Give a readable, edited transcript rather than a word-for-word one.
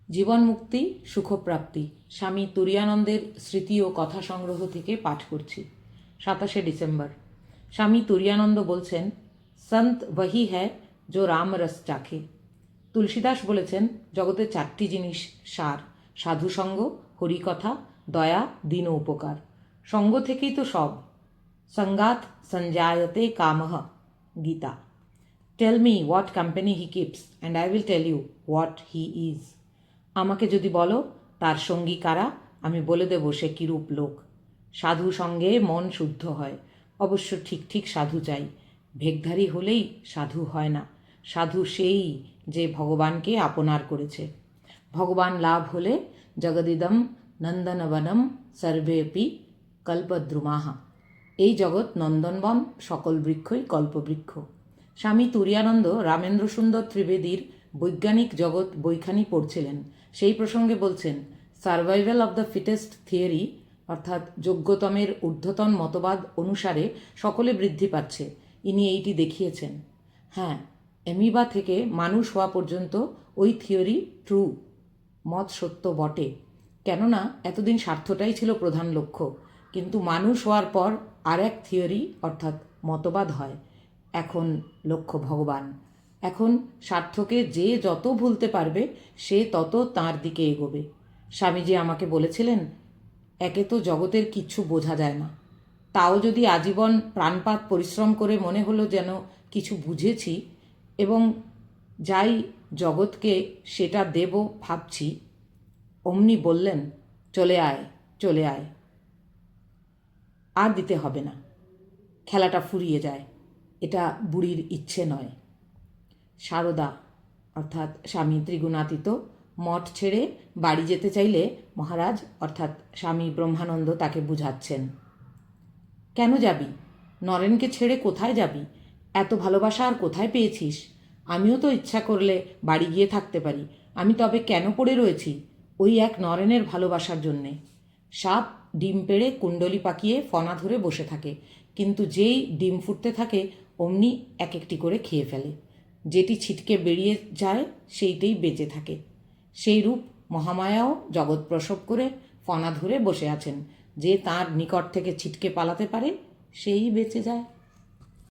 জীবন মুক্তি সুখপ্রাপ্তি স্বামী তুরীয়ানন্দের স্মৃতি ও কথা সংগ্রহ থেকে পাঠ করছি। 27শে ডিসেম্বর। স্বামী তুরীয়ানন্দ বলছেন, সন্ত वही है जो রাম রস চাখে। তুলসীদাস বলেছেন, জগতে 4টি জিনিস সার: সাধুসঙ্গ, হরিকথা, দয়া, দীন উপকার। সঙ্গ থেকেই তো সব। সঙ্গাত সঞ্জায়তে কামহ। Gita. Tell me what company he keeps and I will tell you what he is. আমাকে যদি বলো তার সঙ্গী কারা, আমি বলে দেব সে কিরূপ লোক। সাধু সঙ্গে মন শুদ্ধ হয়। অবশ্য ঠিক ঠিক সাধু চাই। ভেগধারী হলেই সাধু হয় না। সাধু সেই যে ভগবানকে আপনার করেছে। ভগবান লাভ হলে জগদিদম নন্দনবনম সর্বেপি কল্পদ্রুমাহা। এই জগৎ নন্দনবন, সকল বৃক্ষই কল্পবৃক্ষ। স্বামী তুরীয়ানন্দ রামেন্দ্র সুন্দর ত্রিবেদীর বৈজ্ঞানিক জগৎ বইখানি পড়ছিলেন। সেই প্রসঙ্গে বলছেন, survival of the fittest theory, অর্থাৎ যোগ্যতমের ঊর্ধ্বতন মতবাদ অনুসারে সকলে বৃদ্ধি পাচ্ছে। ইনি এইটি দেখিয়েছেন। হ্যাঁ, অ্যামিবা থেকে মানুষ হওয়া পর্যন্ত ওই থিওরি ট্রু, মত সত্য বটে। কেননা এতদিন স্বার্থটাই ছিল প্রধান লক্ষ্য। কিন্তু মানুষ হওয়ার পর আর এক থিওরি অর্থাৎ মতবাদ হয়। এখন লক্ষ্য ভগবান। এখন স্বার্থকে যে যত ভুলতে পারবে সে তত তাঁর দিকে এগোবে। স্বামীজি আমাকে বলেছিলেন, একে তো জগতের কিচ্ছু বোঝা যায় না, তাও যদি আজীবন প্রাণপাত পরিশ্রম করে মনে হলো যেন কিছু বুঝেছি এবং যাই জগৎকে সেটা দেব ভাবছি, অমনি বললেন, চলে আয়, চলে আয়। আর দিতে হবে না, খেলাটা ফুরিয়ে যায়। এটা বুড়ির ইচ্ছে নয়। সারদা অর্থাৎ স্বামী ত্রিগুণাতীত মঠ ছেড়ে বাড়ি যেতে চাইলে মহারাজ অর্থাৎ স্বামী ব্রহ্মানন্দ তাকে বুঝাচ্ছেন, কেন যাবি? নরেনকে ছেড়ে কোথায় যাবি? এত ভালোবাসা আর কোথায় পেয়েছিস? আমিও তো ইচ্ছা করলে বাড়ি গিয়ে থাকতে পারি। আমি তবে কেন পড়ে রয়েছি? ওই এক নরেনের ভালোবাসার জন্যে। সাপ ডিম পেড়ে কুণ্ডলি পাকিয়ে ফনা ধরে বসে থাকে, কিন্তু যেই ডিম ফুটতে থাকে অমনি এক একটি করে খেয়ে ফেলে। যেটি ছিটকে বেরিয়ে যায় সেইটাই বেঁচে থাকে। সেই রূপ মহামায়াও জগৎ প্রসব করে ফনা ধরে বসে আছেন। যে তাঁর নিকট থেকে ছিটকে পালাতে পারে সেই বেঁচে যায়।